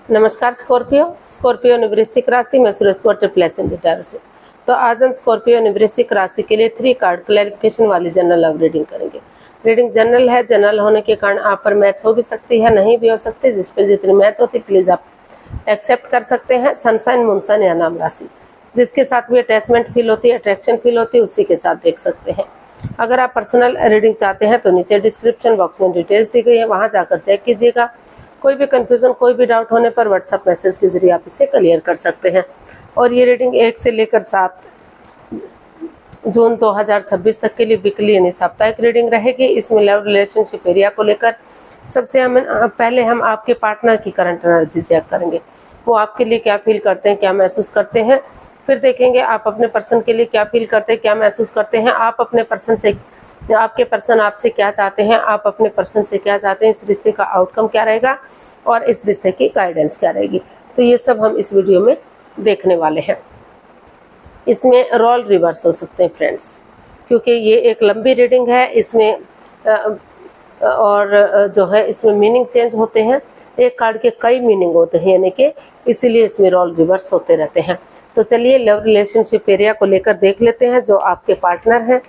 नमस्कार Scorpio. Scorpio ने वृश्चिक राशि में सुरेश को ट्रिपल से। तो आज हम स्कॉर्पियो ने वृश्चिक राशि के लिए 3 कार्ड क्लैरिफिकेशन वाली जनरल लव रीडिंग करेंगे। रीडिंग जनरल है। जनरल होने के कारण आप पर मैच हो भी सकती है, नहीं भी हो सकती। जिस पर जितनी मैच होती प्लीज आप एक्सेप्ट कर सकते हैं। सनसाइन, मूनसाइन या नाम राशि जिसके साथ भी अटैचमेंट फील होती है, अट्रैक्शन फील होती है, उसी के साथ देख सकते हैं। अगर आप पर्सनल रीडिंग चाहते हैं तो नीचे डिस्क्रिप्शन बॉक्स में डिटेल्स दी गई है, वहां जाकर चेक कीजिएगा। कोई भी कंफ्यूजन, कोई भी डाउट होने पर व्हाट्सएप मैसेज के जरिए आप इसे क्लियर कर सकते हैं। और ये रीडिंग 1 से लेकर 7 जून 2026 तक के लिए वीकली यानी साप्ताहिक रीडिंग रहेगी। इसमें लव रिलेशनशिप एरिया को लेकर सबसे पहले हम आपके पार्टनर की करंट एनर्जी चेक करेंगे। वो आपके लिए क्या फील करते हैं, क्या महसूस करते हैं। फिर देखेंगे आप अपने पर्सन के लिए क्या फील करते हैं, क्या महसूस करते हैं। आप अपने पर्सन से, आपके पर्सन आपसे क्या चाहते हैं, आप अपने पर्सन से क्या चाहते हैं, इस रिश्ते का आउटकम क्या रहेगा और इस रिश्ते की गाइडेंस क्या रहेगी। तो ये सब हम इस वीडियो में देखने वाले हैं। इसमें रोल रिवर्स हो सकते हैं फ्रेंड्स, क्योंकि ये एक लंबी रीडिंग है। इसमें और जो है इसमें मीनिंग चेंज होते हैं। एक कार्ड के कई मीनिंग होते हैं, यानी कि इसीलिए इसमें रोल रिवर्स होते रहते हैं। तो चलिए लव रिलेशनशिप एरिया को लेकर देख लेते हैं। जो आपके पार्टनर हैं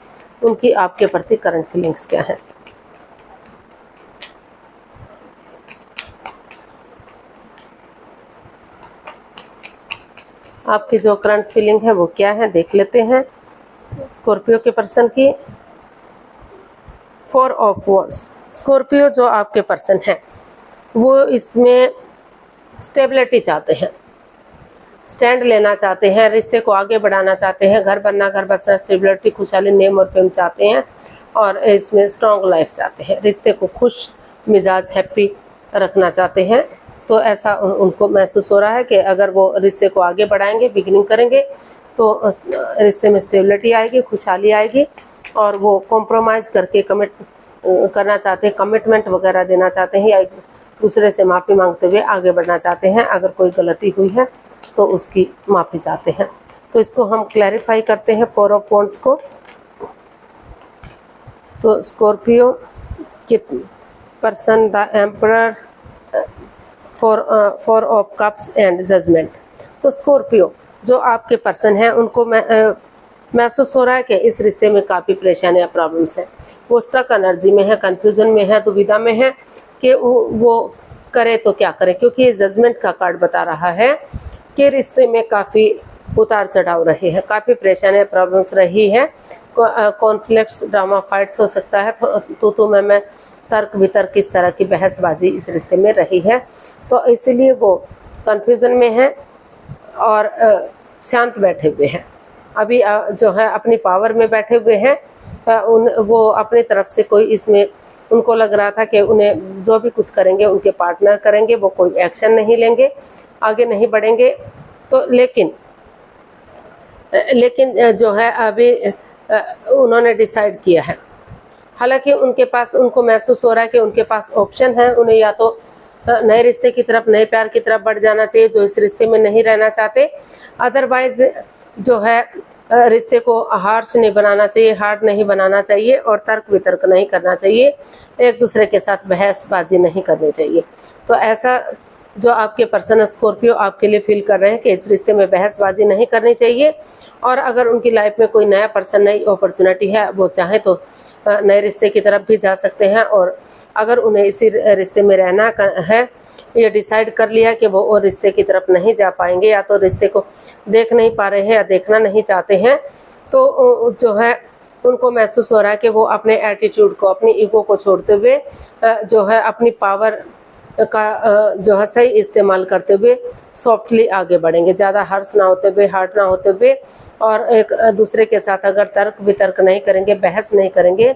उनकी आपके प्रति करंट फीलिंग्स क्या है। आपकी जो करंट फीलिंग है वो क्या है देख लेते हैं। स्कॉर्पियो के पर्सन की 4 ऑफ वॉन्ड्स। स्कॉर्पियो जो आपके पर्सन है वो इसमें स्टेबिलिटी चाहते हैं, स्टैंड लेना चाहते हैं, रिश्ते को आगे बढ़ाना चाहते हैं, घर बनना, घर बसना, स्टेबिलिटी, खुशहाली, नेम और फेम चाहते हैं और इसमें स्ट्रॉन्ग लाइफ चाहते हैं। रिश्ते को खुश मिजाज, हैप्पी रखना चाहते हैं। तो ऐसा उनको महसूस हो रहा है कि अगर वो रिश्ते को आगे बढ़ाएंगे, बिगिनिंग करेंगे तो रिश्ते में स्टेबिलिटी आएगी, खुशहाली आएगी और वो कॉम्प्रोमाइज़ करके कमिट करना चाहते हैं, कमिटमेंट वगैरह देना चाहते हैं या एक दूसरे से माफ़ी मांगते हुए आगे बढ़ना चाहते हैं। अगर कोई गलती हुई है तो उसकी माफ़ी चाहते हैं। तो इसको हम क्लैरिफाई करते हैं 4 ऑफ वॉन्ड्स को। तो स्कॉर्पियो के person the emperor, 4 of cups and judgment. तो स्कॉर्पियो जो आपके पर्सन है उनको महसूस हो रहा है कि इस रिश्ते में काफ़ी परेशानियां, प्रॉब्लम्स हैं। वो स्टक एनर्जी में है, कंफ्यूजन में है, दुविधा में है कि वो करे तो क्या करे, क्योंकि ये जजमेंट का कार्ड बता रहा है कि रिश्ते में काफ़ी उतार चढ़ाव रहे हैं, काफ़ी परेशानियां, प्रॉब्लम्स रही है। कॉन्फ्लिक्ट्स, ड्रामा, फाइट्स हो सकता है। तो मैं तर्क वितर्क, किस तरह की बहसबाजी इस रिश्ते में रही है। तो इसलिए वो कन्फ्यूज़न में है और शांत बैठे हुए हैं। अभी जो है अपनी पावर में बैठे हुए हैं। वो अपनी तरफ से कोई इसमें उनको लग रहा था कि उन्हें जो भी कुछ करेंगे उनके पार्टनर करेंगे, वो कोई एक्शन नहीं लेंगे, आगे नहीं बढ़ेंगे। तो लेकिन जो है अभी उन्होंने डिसाइड किया है। हालांकि उनके पास, उनको महसूस हो रहा है कि उनके पास ऑप्शन है। उन्हें या तो नए रिश्ते की तरफ, नए प्यार की तरफ बढ़ जाना चाहिए जो इस रिश्ते में नहीं रहना चाहते। अदरवाइज जो है रिश्ते को हार्श नहीं बनाना चाहिए, हार्ड नहीं बनाना चाहिए और तर्क वितर्क नहीं करना चाहिए, एक दूसरे के साथ बहसबाजी नहीं करनी चाहिए। तो ऐसा जो आपके पर्सन स्कॉर्पियो आपके लिए फील कर रहे हैं कि इस रिश्ते में बहसबाजी नहीं करनी चाहिए। और अगर उनकी लाइफ में कोई नया पर्सन, नई अपॉर्चुनिटी है, वो चाहे तो नए रिश्ते की तरफ भी जा सकते हैं। और अगर उन्हें इसी रिश्ते में रहना है, ये डिसाइड कर लिया कि वो और रिश्ते की तरफ नहीं जा पाएंगे या तो रिश्ते को देख नहीं पा रहे हैं या देखना नहीं चाहते हैं, तो जो है उनको महसूस हो रहा है कि वो अपने एटीट्यूड को, अपनी ईगो को छोड़ते हुए जो है अपनी पावर का जो है सही इस्तेमाल करते हुए सॉफ्टली आगे बढ़ेंगे, ज़्यादा हर्ष ना होते हुए, हार्ड ना होते हुए। और एक दूसरे के साथ अगर तर्क वितर्क नहीं करेंगे, बहस नहीं करेंगे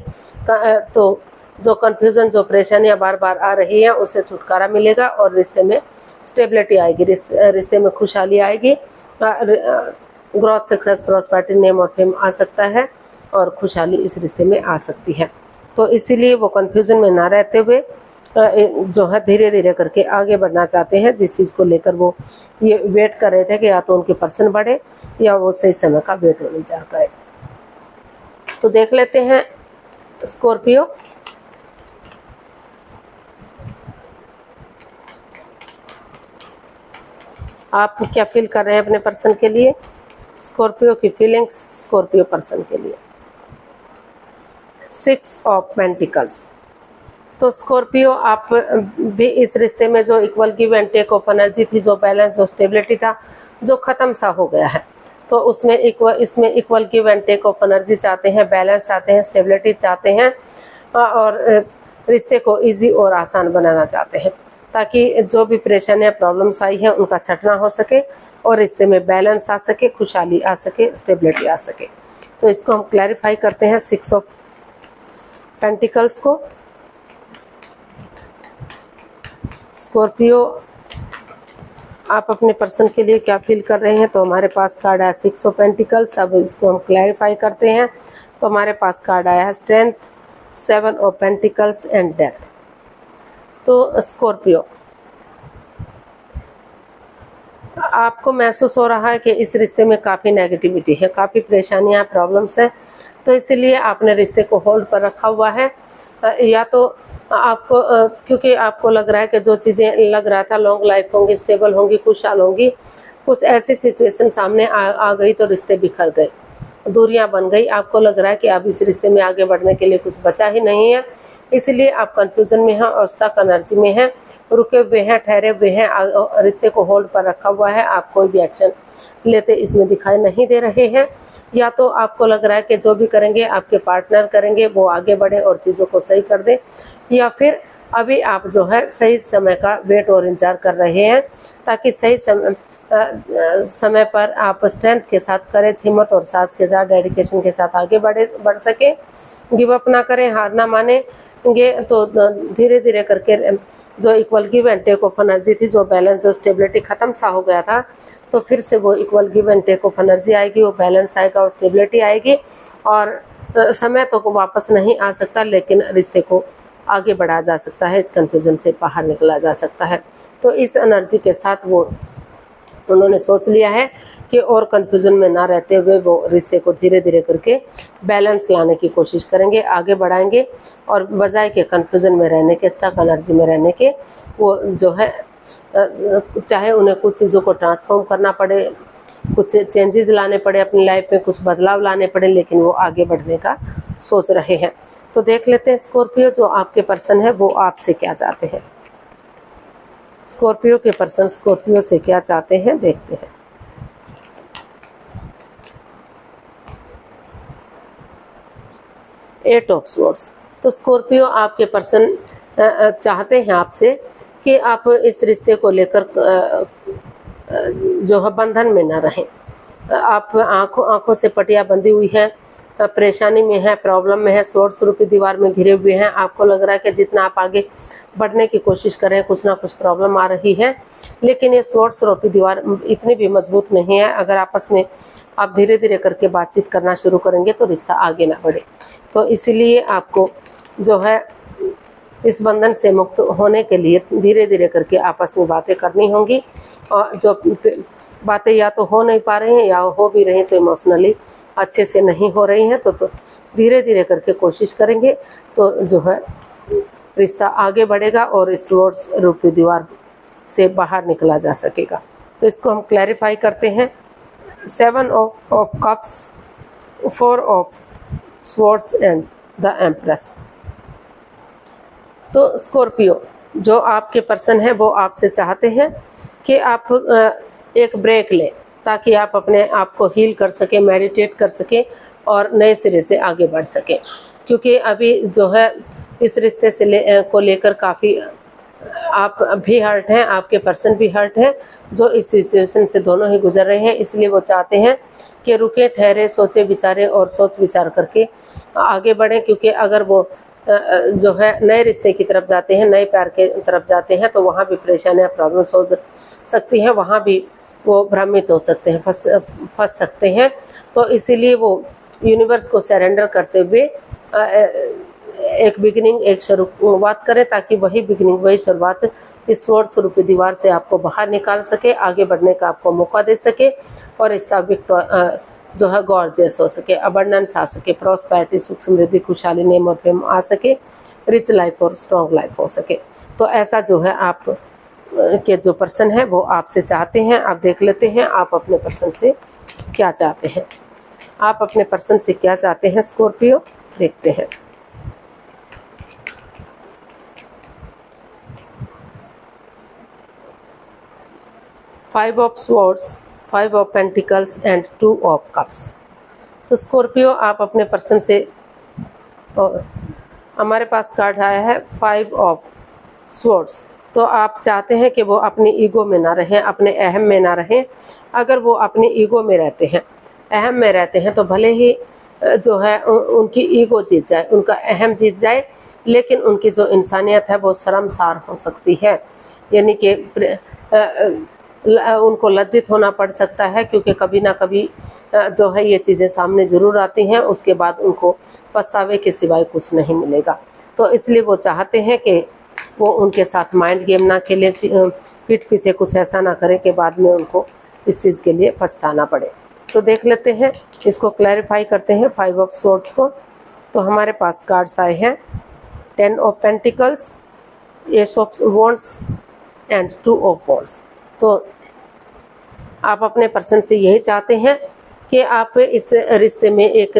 तो जो कन्फ्यूज़न, जो परेशानियां बार बार आ रही हैं उससे छुटकारा मिलेगा और रिश्ते में स्टेबिलिटी आएगी, रिश्ते में खुशहाली आएगी, ग्रोथ, सक्सेस, प्रॉस्पेरिटी, नेम और फेम आ सकता है और खुशहाली इस रिश्ते में आ सकती है। तो इसीलिए वो कन्फ्यूज़न में ना रहते हुए जो है धीरे धीरे करके आगे बढ़ना चाहते हैं। जिस चीज़ को लेकर वो ये वेट कर रहे थे कि या तो उनके पर्सन बढ़े या वो सही समय का वेट और इंतजार करें। तो देख लेते हैं स्कॉर्पियो। आप क्या फील कर रहे हैं अपने पर्सन के लिए, स्कॉर्पियो की फीलिंग्स स्कॉर्पियो पर्सन के लिए। 6 ऑफ पेंटिकल्स। तो स्कॉर्पियो आप भी इस रिश्ते में जो equal give and take of energy थी, जो बैलेंस, जो स्टेबिलिटी था, जो ख़त्म सा हो गया है, तो उसमें इसमें equal give and take of energy चाहते हैं, बैलेंस चाहते हैं, स्टेबिलिटी चाहते हैं और रिश्ते को इजी और आसान बनाना चाहते हैं, ताकि जो भी परेशानियाँ प्रॉब्लम्स आई हैं उनका छटना हो सके और रिश्ते में बैलेंस आ सके, खुशहाली आ सके, स्टेबिलिटी आ सके। तो इसको हम क्लैरिफाई करते हैं 6 ऑफ पेंटिकल्स को। स्कॉर्पियो आप अपने पर्सन के लिए क्या फील कर रहे हैं, तो हमारे पास कार्ड आया 6 ऑफ पेंटिकल्स। अब इसको हम क्लैरिफाई करते हैं, तो हमारे पास कार्ड आया है strength, 7 of pentacles and death. तो स्कॉर्पियो, आपको महसूस हो रहा है कि इस रिश्ते में काफ़ी नेगेटिविटी है, काफ़ी परेशानियां, प्रॉब्लम्स हैं, तो इसीलिए आपने रिश्ते को होल्ड पर रखा हुआ है। या तो आपको क्योंकि आपको लग रहा है कि जो चीज़ें लग रहा था लॉन्ग लाइफ होंगी, स्टेबल होंगी, खुशहाल होंगी, कुछ ऐसी सिचुएशन सामने आ गई तो रिश्ते बिखर गए, दूरियां बन गई। आपको लग रहा है कि अब इस रिश्ते में आगे बढ़ने के लिए कुछ बचा ही नहीं है, इसलिए आप कंफ्यूजन में हैं और स्टक एनर्जी में हैं, रुके हुए हैं, ठहरे हुए हैं, रिश्ते को होल्ड पर रखा हुआ है। आप कोई भी एक्शन लेते इसमें दिखाई नहीं दे रहे हैं। या तो आपको लग रहा है कि जो भी करेंगे आपके पार्टनर करेंगे, वो आगे बढ़े और चीज़ों को सही कर दे, या फिर अभी आप जो है सही समय का वेट और इंतजार कर रहे हैं, ताकि सही समय पर आप स्ट्रेंथ के साथ, करेज, हिम्मत और साहस के साथ, डेडिकेशन के साथ आगे बढ़ सके, गिव अप ना करें, हार ना मानेंगे। तो धीरे धीरे करके जो equal give and take of energy थी, जो बैलेंस, जो स्टेबिलिटी ख़त्म सा हो गया था, तो फिर से वो equal give and take of energy आएगी, वो बैलेंस आएगा और स्टेबिलिटी आएगी। और समय तो वापस नहीं आ सकता, लेकिन रिश्ते को आगे बढ़ाया जा सकता है, इस कन्फ्यूजन से बाहर निकला जा सकता है। तो इस एनर्जी के साथ उन्होंने सोच लिया है कि और कन्फ्यूजन में ना रहते हुए वो रिश्ते को धीरे धीरे करके बैलेंस लाने की कोशिश करेंगे, आगे बढ़ाएंगे, और बजाय के कन्फ्यूजन में रहने के, स्टक एनर्जी में रहने के, वो जो है चाहे उन्हें कुछ चीज़ों को ट्रांसफॉर्म करना पड़े, कुछ चेंजेस लाने पड़े अपनी लाइफ में, कुछ बदलाव लाने पड़े, लेकिन वो आगे बढ़ने का सोच रहे हैं। तो देख लेते हैं स्कॉर्पियो, जो आपके पर्सन है वो आपसे क्या चाहते हैं। स्कॉर्पियो के पर्सन स्कॉर्पियो से क्या चाहते हैं, देखते हैं। Eight of swords. तो स्कॉर्पियो आपके पर्सन चाहते हैं आपसे कि आप इस रिश्ते को लेकर जो है बंधन में न रहें। आप आंखों से पटिया बंधी हुई है, परेशानी में है, प्रॉब्लम में है, स्वॉर्ड्स रूपी दीवार में घिरे हुए हैं। आपको लग रहा है कि जितना आप आगे बढ़ने की कोशिश करें, कुछ ना कुछ प्रॉब्लम आ रही है, लेकिन ये स्वॉर्ड्स रूपी दीवार इतनी भी मजबूत नहीं है। अगर आपस में आप धीरे धीरे करके बातचीत करना शुरू करेंगे तो रिश्ता आगे ना बढ़े। तो इसीलिए आपको जो है इस बंधन से मुक्त होने के लिए धीरे धीरे करके आपस में बातें करनी होंगी, और जो बातें या तो हो नहीं पा रही हैं या हो भी रही हैं तो इमोशनली अच्छे से नहीं हो रही हैं, तो धीरे धीरे करके कोशिश करेंगे तो जो है रिश्ता आगे बढ़ेगा और इस स्वॉर्ड्स रूपी दीवार से बाहर निकला जा सकेगा। तो इसको हम क्लैरिफाई करते हैं। 7 of cups, 4 of swords and the empress. तो स्कॉर्पियो, जो आपके पर्सन है वो आपसे चाहते हैं कि आप एक ब्रेक लें, ताकि आप अपने आप को हील कर सकें, मेडिटेट कर सकें और नए सिरे से आगे बढ़ सकें। क्योंकि अभी जो है इस रिश्ते से को लेकर काफ़ी आप भी हर्ट हैं, आपके पर्सन भी हर्ट हैं, जो इस सिचुएशन से दोनों ही गुजर रहे हैं। इसलिए वो चाहते हैं कि रुके, ठहरे, सोचे विचारे और सोच विचार करके आगे बढ़ें। क्योंकि अगर वो जो है नए रिश्ते की तरफ जाते हैं, नए प्यार के तरफ जाते हैं, तो वहाँ भी परेशानियाँ, प्रॉब्लम्स हो सकती हैं, वहाँ भी वो भ्रमित हो सकते हैं, फंस सकते हैं। तो इसीलिए वो यूनिवर्स को सरेंडर करते हुए एक बिगिनिंग, एक शुरुआत करें, ताकि वही बिगिनिंग, वही शुरुआत इस स्वॉर्ड्स रूपी दीवार से आपको बाहर निकाल सके, आगे बढ़ने का आपको मौका दे सके, और इसका जो है गॉर्जियस हो सके, अबंडेंस आ सके, प्रॉस्पेरिटी, सुख समृद्धि, खुशहाली, नेम और प्रेम आ सके, रिच लाइफ और स्ट्रॉन्ग लाइफ हो सके। तो ऐसा जो है आप के जो पर्सन है वो आपसे चाहते हैं। आप देख लेते हैं आप अपने पर्सन से क्या चाहते हैं। आप अपने पर्सन से क्या चाहते हैं स्कॉर्पियो, देखते हैं। Five of swords, five of pentacles and two of cups. तो स्कॉर्पियो आप अपने पर्सन से, और हमारे पास कार्ड आया है फाइव ऑफ स्वॉर्ड्स। तो आप चाहते हैं कि वो अपनी ईगो में ना रहें, अपने अहम में ना रहें। अगर वो अपनी ईगो में रहते हैं, अहम में रहते हैं, तो भले ही जो है उनकी ईगो जीत जाए, उनका अहम जीत जाए, लेकिन उनकी जो इंसानियत है वो शर्मसार हो सकती है। यानी कि उनको लज्जित होना पड़ सकता है, क्योंकि कभी ना कभी जो है ये चीज़ें सामने ज़रूर आती हैं, उसके बाद उनको पछतावे के सिवाय कुछ नहीं मिलेगा। तो इसलिए वो चाहते हैं कि वो उनके साथ माइंड गेम ना खेलें, पीठ पीछे कुछ ऐसा ना करें कि बाद में उनको इस चीज़ के लिए पछताना पड़े। तो देख लेते हैं, इसको क्लैरिफाई करते हैं फाइव ऑफ स्वॉर्ड्स को। तो हमारे पास कार्ड्स आए हैं 10 of pentacles, S of wands and 2 of wands. तो आप अपने पर्सन से यही चाहते हैं कि आप इस रिश्ते में एक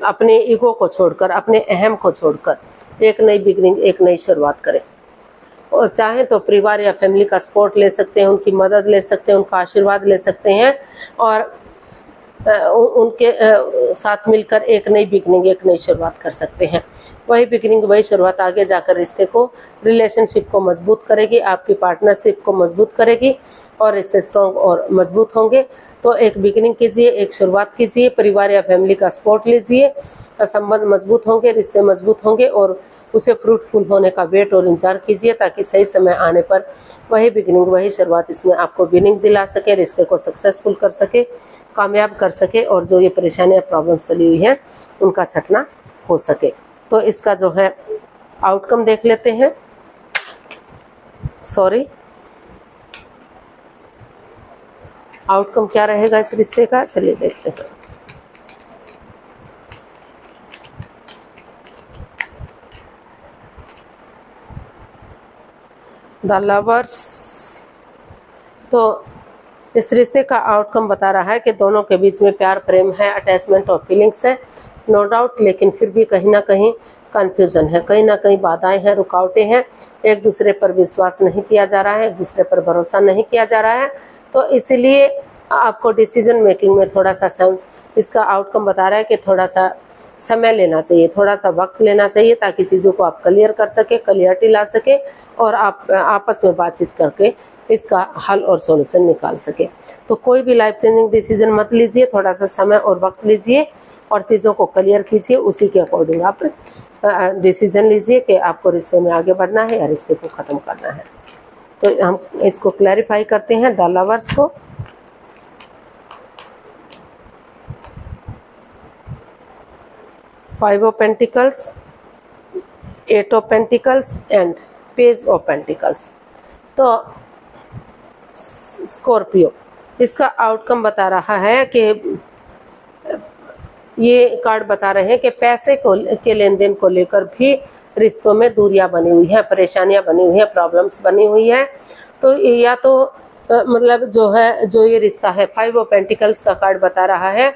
अपने ईगो को छोड़कर, अपने अहम को छोड़कर एक नई बिगनिंग, एक नई शुरुआत करें। और चाहें तो परिवार या फैमिली का सपोर्ट ले सकते हैं, उनकी मदद ले सकते हैं, उनका आशीर्वाद ले सकते हैं, और उनके साथ मिलकर एक नई बिगनिंग, एक नई शुरुआत कर सकते हैं। वही बिगनिंग, वही शुरुआत आगे जाकर रिश्ते को, रिलेशनशिप को मजबूत करेगी, आपकी पार्टनरशिप को मजबूत करेगी और रिश्ते स्ट्रॉन्ग और मजबूत होंगे। तो एक बिगनिंग कीजिए, एक शुरुआत कीजिए, परिवार या फैमिली का सपोर्ट लीजिए, संबंध मजबूत होंगे, रिश्ते मजबूत होंगे, और उसे फ्रूटफुल होने का वेट और इंतजार कीजिए, ताकि सही समय आने पर वही बिगनिंग, वही शुरुआत इसमें आपको विनिंग दिला सके, रिश्ते को सक्सेसफुल कर सके, कामयाब कर सके, और जो ये परेशानियां, प्रॉब्लम चली हुई हैं उनका छटना हो सके। तो इसका जो है आउटकम देख लेते हैं। आउटकम क्या रहेगा इस रिश्ते का, चलिए देखते हैं। The lovers. तो इस रिश्ते का आउटकम बता रहा है कि दोनों के बीच में प्यार, प्रेम है, अटैचमेंट और फीलिंग्स है, नो डाउट, लेकिन फिर भी कहीं ना कहीं कन्फ्यूजन है, कहीं ना कहीं बाधाएं हैं, रुकावटें हैं, एक दूसरे पर विश्वास नहीं किया जा रहा है, एक दूसरे पर भरोसा नहीं किया जा रहा है। तो इसलिए आपको डिसीजन मेकिंग में थोड़ा सा इसका आउटकम बता रहा है कि थोड़ा सा समय लेना चाहिए, थोड़ा सा वक्त लेना चाहिए, ताकि चीज़ों को आप क्लियर कर सके, क्लियरिटी ला सके, और आप आपस में बातचीत करके इसका हल और सॉल्यूशन निकाल सके। तो कोई भी लाइफ चेंजिंग डिसीजन मत लीजिए, थोड़ा सा समय और वक्त लीजिए और चीज़ों को क्लियर कीजिए, उसी के अकॉर्डिंग आप डिसीजन लीजिए कि आपको रिश्ते में आगे बढ़ना है या रिश्ते को ख़त्म करना है। तो हम इसको क्लैरिफाई करते हैं द लवर्स को। Five of pentacles, 8 of pentacles and page of pentacles. तो स्कॉर्पियो, इसका आउटकम बता रहा है कि ये कार्ड बता रहे हैं कि पैसे के लेन देन को लेकर भी रिश्तों में दूरियां बनी हुई हैं, परेशानियां बनी हुई हैं, प्रॉब्लम्स बनी हुई हैं। तो या तो मतलब जो ये रिश्ता है, 5 ऑफ पेंटिकल्स का कार्ड बता रहा है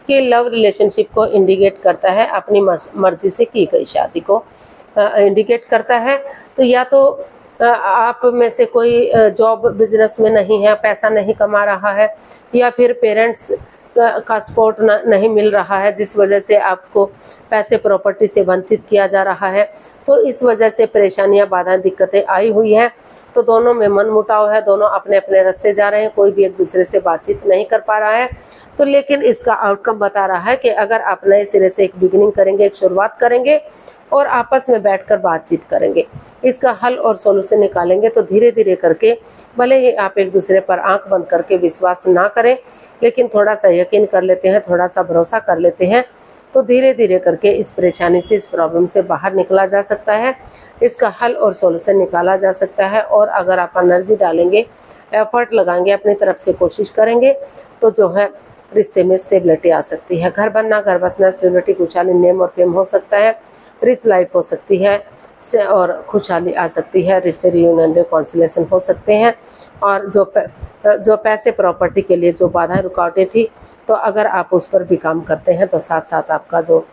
कि लव रिलेशनशिप को इंडिकेट करता है, अपनी मर्जी से की गई शादी को इंडिकेट करता है। तो या तो आप में से कोई जॉब बिजनेस में नहीं है, पैसा नहीं कमा रहा है, या फिर पेरेंट्स का सपोर्ट नहीं मिल रहा है, जिस वजह से आपको पैसे, प्रॉपर्टी से वंचित किया जा रहा है। तो इस वजह से परेशानियां, बाधाएं, दिक्कतें आई हुई हैं। तो दोनों में मनमुटाव है, दोनों अपने अपने रास्ते जा रहे हैं, कोई भी एक दूसरे से बातचीत नहीं कर पा रहा है। तो लेकिन इसका आउटकम बता रहा है कि अगर आप नए सिरे से एक बिगिनिंग करेंगे, एक शुरुआत करेंगे और आपस में बैठकर बातचीत करेंगे, इसका हल और सॉल्यूशन निकालेंगे, तो धीरे धीरे करके, भले ही आप एक दूसरे पर आंख बंद करके विश्वास ना करें, लेकिन थोड़ा सा यकीन कर लेते हैं, थोड़ा सा भरोसा कर लेते हैं, तो धीरे धीरे करके इस परेशानी से, इस प्रॉब्लम से बाहर निकला जा सकता है, इसका हल और सॉल्यूशन निकाला जा सकता है। और अगर आप एनर्जी डालेंगे, एफर्ट लगाएंगे, अपनी तरफ से कोशिश करेंगे, तो जो है रिश्ते में स्टेबिलिटी आ सकती है। घर बनना, घर बसना, स्टेबिलिटी, खुशहाली, नेम और फेम हो सकता है। रिच लाइफ हो सकती है और खुशहाली आ सकती है। रिश्ते रियूनियन रिकॉन्सिलेशन हो सकते हैं। और जो पैसे प्रॉपर्टी के लिए जो बाधाएं रुकावटें थी, तो अगर आप उस पर भी काम करते हैं तो साथ साथ आपका जो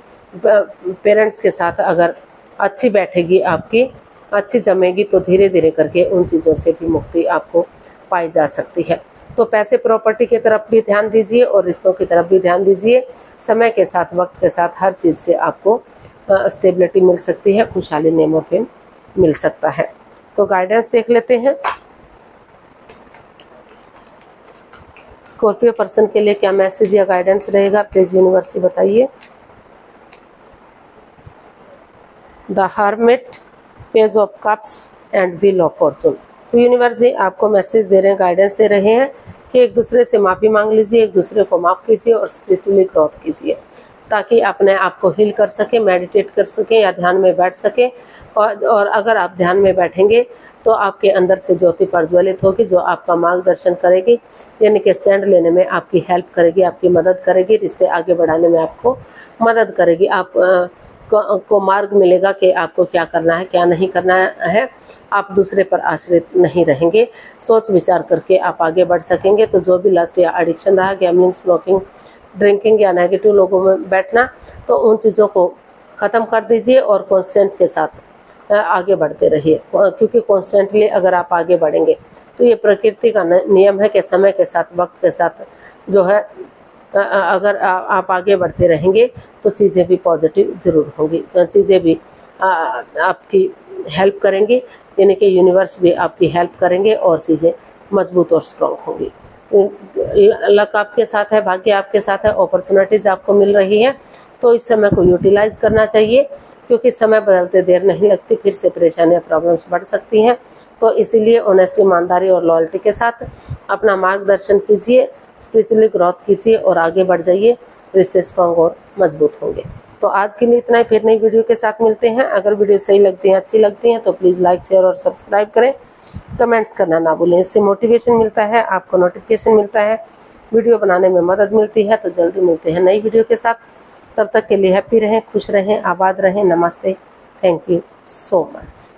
पेरेंट्स के साथ अगर अच्छी बैठेगी, आपकी अच्छी जमेगी, तो धीरे धीरे करके उन चीज़ों से भी मुक्ति आपको पाई जा सकती है। तो पैसे प्रॉपर्टी की तरफ भी ध्यान दीजिए और रिश्तों की तरफ भी ध्यान दीजिए। समय के साथ, वक्त के साथ हर चीज़ से आपको स्टेबिलिटी मिल सकती है, खुशहाली नेम और फेम मिल सकता है। तो गाइडेंस देख लेते हैं। स्कॉर्पियो पर्सन के लिए क्या मैसेज या गाइडेंस रहेगा, प्लीज यूनिवर्स बताइए। The hermit, page of cups and wheel of Fortune. तो यूनिवर्स जी आपको मैसेज दे रहे हैं, गाइडेंस दे रहे हैं कि एक दूसरे से माफ़ी मांग लीजिए, एक दूसरे को माफ़ कीजिए और स्पिरिचुअली ग्रोथ कीजिए, ताकि अपने आप को हील कर सकें, मेडिटेट कर सकें या ध्यान में बैठ सकें। और अगर आप ध्यान में बैठेंगे तो आपके अंदर से ज्योति प्रज्वलित होगी, जो आपका मार्गदर्शन करेगी, यानी कि स्टैंड लेने में आपकी हेल्प करेगी, आपकी मदद करेगी, रिश्ते आगे बढ़ाने में आपको मदद करेगी। आप को मार्ग मिलेगा कि आपको क्या करना है, क्या नहीं करना है। आप दूसरे पर आश्रित नहीं रहेंगे, सोच विचार करके आप आगे बढ़ सकेंगे। तो जो भी लस्ट या एडिक्शन रहा, गैमलिंग, स्मोकिंग, ड्रिंकिंग या नेगेटिव लोगों में बैठना, तो उन चीज़ों को ख़त्म कर दीजिए और कॉन्स्टेंट के साथ आगे बढ़ते रहिए। क्योंकि कॉन्स्टेंटली अगर आप आगे बढ़ेंगे तो ये प्रकृति का नियम है कि समय के साथ, वक्त के साथ जो है, अगर आप आगे बढ़ते रहेंगे तो चीज़ें भी पॉजिटिव ज़रूर होंगी, चीज़ें भी आपकी हेल्प करेंगी, यानी कि यूनिवर्स भी आपकी हेल्प करेंगे और चीज़ें मजबूत और स्ट्रॉन्ग होंगी। लक आपके साथ है, भाग्य आपके साथ है, अपॉर्चुनिटीज़ आपको मिल रही है। तो इस समय को यूटिलाइज करना चाहिए, क्योंकि समय बदलते देर नहीं लगती, फिर से परेशानियां, प्रॉब्लम्स बढ़ सकती हैं। तो इसीलिए ऑनेस्टी, ईमानदारी और लॉयल्टी के साथ अपना मार्गदर्शन कीजिए, स्पिरिचुअली ग्रोथ कीजिए और आगे बढ़ जाइए, रिश्ते स्ट्रॉन्ग और मजबूत होंगे। तो आज के लिए इतना ही, फिर नई वीडियो के साथ मिलते हैं। अगर वीडियो सही लगती है, अच्छी लगती हैं, तो प्लीज़ लाइक, शेयर और सब्सक्राइब करें। कमेंट्स करना ना भूलें, इससे मोटिवेशन मिलता है, आपको नोटिफिकेशन मिलता है, वीडियो बनाने में मदद मिलती है। तो जल्दी मिलते हैं नई वीडियो के साथ। तब तक के लिए हैप्पी रहें, खुश रहें, आबाद रहें। नमस्ते, थैंक यू सो मच।